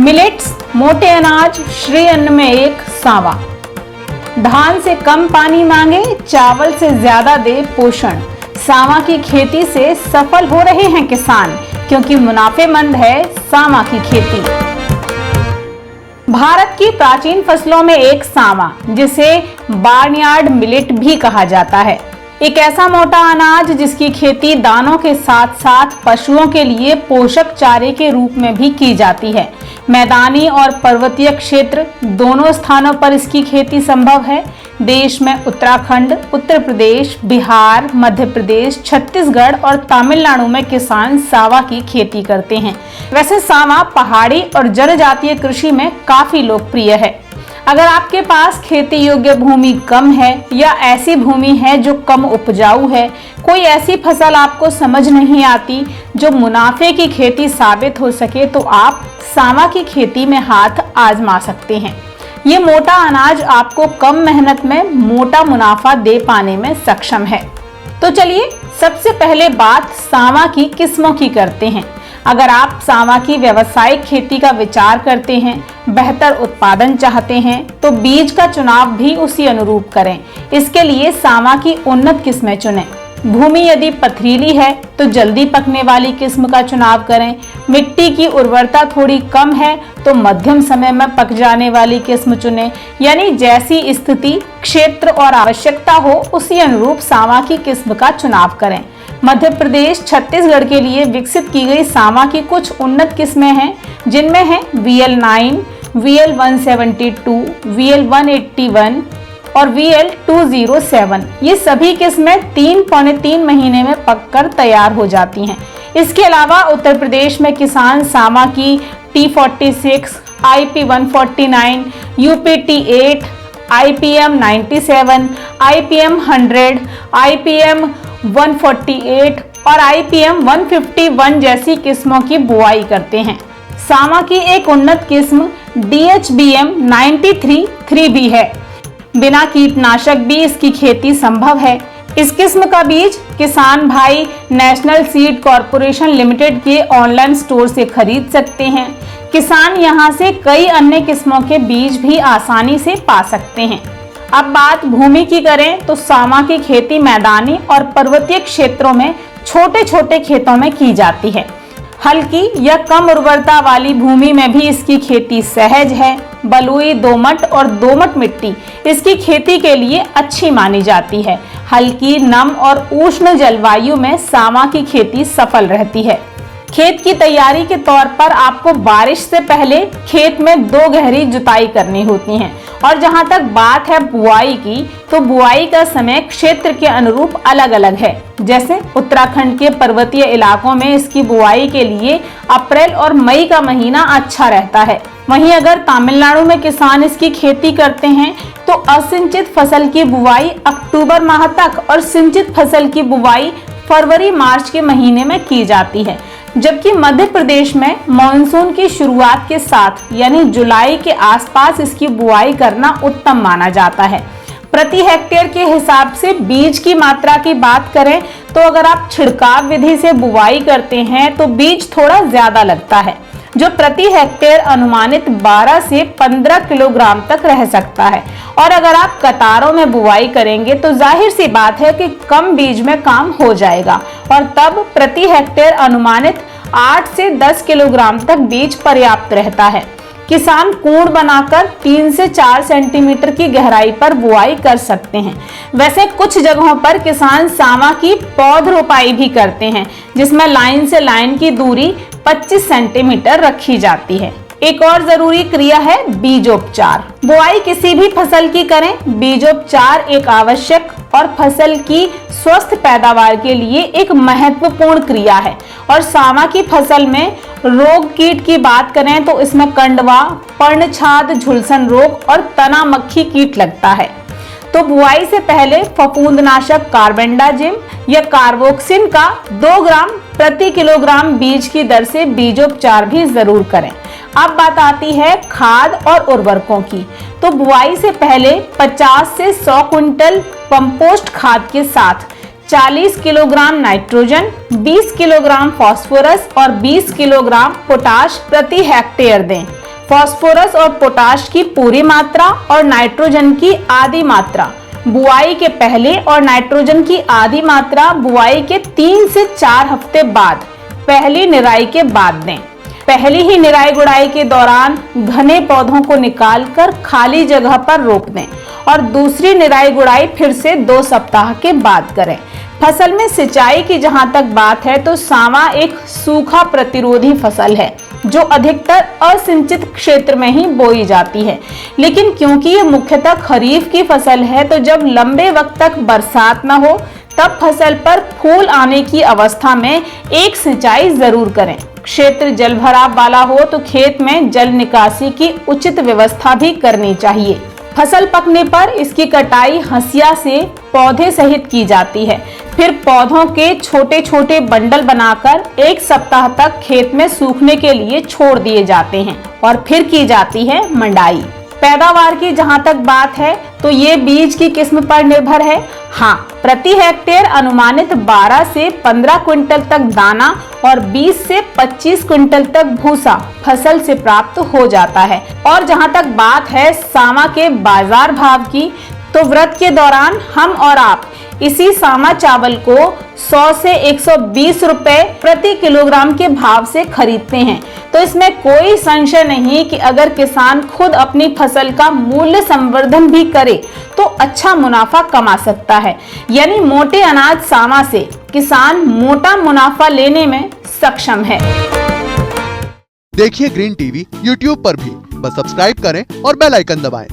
Millets मोटे अनाज श्री अन्न में एक सांवा। धान से कम पानी मांगे, चावल से ज्यादा दे पोषण। सांवा की खेती से सफल हो रहे हैं किसान, क्योंकि मुनाफेमंद है सांवा की खेती। भारत की प्राचीन फसलों में एक सांवा, जिसे बार्नयार्ड मिलेट भी कहा जाता है, एक ऐसा मोटा अनाज जिसकी खेती दानों के साथ साथ पशुओं के लिए पोषक चारे के रूप में भी की जाती है। मैदानी और पर्वतीय क्षेत्र दोनों स्थानों पर इसकी खेती संभव है। देश में उत्तराखंड, उत्तर प्रदेश, बिहार, मध्य प्रदेश, छत्तीसगढ़ और तमिलनाडु में किसान सांवा की खेती करते हैं। वैसे सांवा पहाड़ी और जनजातीय कृषि में काफी लोकप्रिय है। अगर आपके पास खेती योग्य भूमि कम है या ऐसी भूमि है जो कम उपजाऊ है, कोई ऐसी फसल आपको समझ नहीं आती जो मुनाफे की खेती साबित हो सके, तो आप सांवा की खेती में हाथ आजमा सकते हैं। ये मोटा अनाज आपको कम मेहनत में मोटा मुनाफा दे पाने में सक्षम है। तो चलिए सबसे पहले बात सांवा की किस्मों की करते हैं। अगर आप सांवा की व्यावसायिक खेती का विचार करते हैं, बेहतर उत्पादन चाहते हैं, तो बीज का चुनाव भी उसी अनुरूप करें। इसके लिए सांवा की उन्नत किस्में चुनें। भूमि यदि पथरीली है तो जल्दी पकने वाली किस्म का चुनाव करें। मिट्टी की उर्वरता थोड़ी कम है तो मध्यम समय में पक जाने वाली किस्म चुनें। यानी जैसी स्थिति, क्षेत्र और आवश्यकता हो, उसी अनुरूप सांवा की किस्म का चुनाव करें। मध्य प्रदेश, छत्तीसगढ़ के लिए विकसित की गई सांवा की कुछ उन्नत किस्में हैं, जिनमें है VL9, VL172, VL181 और VL207। ये सभी किस्में 3-3 महीने में पककर तैयार हो जाती हैं। इसके अलावा उत्तर प्रदेश में किसान सांवा की T46, IP149, UPT8, IPM97, IPM100, IPM148 और IPM151 जैसी किस्मों की बुआई करते हैं। सांवा की एक उन्नत किस्म DHBM93 भी है। बिना कीटनाशक भी इसकी खेती संभव है। इस किस्म का बीज किसान भाई नेशनल सीड कॉरपोरेशन लिमिटेड के ऑनलाइन स्टोर से खरीद सकते हैं। किसान यहां से कई अन्य किस्मों के बीज भी आसानी से पा सकते हैं। अब बात भूमि की करें तो सांवा की खेती मैदानी और पर्वतीय क्षेत्रों में छोटे छोटे खेतों में की जाती है। हल्की या कम उर्वरता वाली भूमि में भी इसकी खेती सहज है। बलुई, दोमट और दोमट मिट्टी इसकी खेती के लिए अच्छी मानी जाती है। हल्की, नम और उष्ण जलवायु में सांवा की खेती सफल रहती है। खेत की तैयारी के तौर पर आपको बारिश से पहले खेत में 2 गहरी जुताई करनी होती है। और जहां तक बात है बुआई की, तो बुआई का समय क्षेत्र के अनुरूप अलग अलग है। जैसे उत्तराखंड के पर्वतीय इलाकों में इसकी बुआई के लिए अप्रैल और मई का महीना अच्छा रहता है। वहीं अगर तमिलनाडु में किसान इसकी खेती करते हैं तो असिंचित फसल की बुआई अक्टूबर माह तक और सिंचित फसल की बुआई फरवरी-मार्च के महीने में की जाती है। जबकि मध्य प्रदेश में मॉनसून की शुरुआत के साथ यानी जुलाई के आसपास इसकी बुआई करना उत्तम माना जाता है। प्रति हेक्टेयर के हिसाब से बीज की मात्रा की बात करें तो अगर आप छिड़काव विधि से बुआई करते हैं तो बीज थोड़ा ज्यादा लगता है, जो प्रति हेक्टेयर अनुमानित 12 से 15 किलोग्राम तक रह सकता है। और अगर आप कतारों में बुआई करेंगे तो जाहिर सी बात है कि कम बीज में काम हो जाएगा और तब प्रति हेक्टेयर अनुमानित 8 से 10 किलोग्राम तक बीज पर्याप्त रहता है। किसान कूड़ बनाकर 3 से 4 सेंटीमीटर की गहराई पर बुआई कर सकते हैं। वैसे कुछ जगहों पर किसान सांवा की पौध रोपाई भी करते हैं, जिसमें लाइन से लाइन की दूरी 25 सेंटीमीटर रखी जाती है। एक और जरूरी क्रिया है बीजोपचार। बुआई किसी भी फसल की करें, बीजोपचार एक आवश्यक और फसल की स्वस्थ पैदावार के लिए एक महत्वपूर्ण क्रिया है। और सांवा की फसल में रोग कीट की बात करें तो इसमें कंडवा, पर्णछाद, झुलसन रोग और तना मक्खी कीट लगता है। तो बुआई से पहले फफूंदनाशक कार्बेंडाजिम या कार्बोक्सिन का 2 ग्राम प्रति किलोग्राम बीज की दर से बीजोपचार भी जरूर करें। अब बात आती है खाद और उर्वरकों की। तो बुआई से पहले 50 से 100 क्विंटल कंपोस्ट खाद के साथ 40 किलोग्राम नाइट्रोजन, 20 किलोग्राम फास्फोरस और 20 किलोग्राम पोटाश प्रति हेक्टेयर दें। फास्फोरस और पोटाश की पूरी मात्रा और नाइट्रोजन की आधी मात्रा बुआई के पहले और नाइट्रोजन की आधी मात्रा बुआई के 3 से 4 हफ्ते बाद पहली निराई के बाद दें। पहली ही निराई गुड़ाई के दौरान घने पौधों को निकालकर खाली जगह पर रोप दें और दूसरी निराई गुड़ाई फिर से 2 सप्ताह के बाद करें। फसल में सिंचाई की जहां तक बात है तो सावा एक सूखा प्रतिरोधी फसल है जो अधिकतर असिंचित क्षेत्र में ही बोई जाती है, लेकिन क्योंकि ये मुख्यतः खरीफ की फसल है तो जब लंबे वक्त तक बरसात न हो तब फसल पर फूल आने की अवस्था में एक सिंचाई जरूर करें। क्षेत्र जल भराव वाला हो तो खेत में जल निकासी की उचित व्यवस्था भी करनी चाहिए। फसल पकने पर इसकी कटाई हंसिया से पौधे सहित की जाती है। फिर पौधों के छोटे छोटे बंडल बनाकर 1 सप्ताह तक खेत में सूखने के लिए छोड़ दिए जाते हैं और फिर की जाती है मंडाई। पैदावार की जहां तक बात है तो ये बीज की किस्म पर निर्भर है। हाँ, प्रति हेक्टेयर अनुमानित 12 से 15 क्विंटल तक दाना और 20 से 25 क्विंटल तक भूसा फसल से प्राप्त हो जाता है। और जहां तक बात है सावा के बाजार भाव की तो व्रत के दौरान हम और आप इसी सावा चावल को 100 से 120 रुपए प्रति किलोग्राम के भाव से खरीदते हैं। तो इसमें कोई संशय नहीं कि अगर किसान खुद अपनी फसल का मूल्य संवर्धन भी करे तो अच्छा मुनाफा कमा सकता है। यानी मोटे अनाज सावा से किसान मोटा मुनाफा लेने में सक्षम है। देखिए ग्रीन टीवी YouTube पर भी, बस सब्सक्राइब करें और बेल आइकन दबाएं।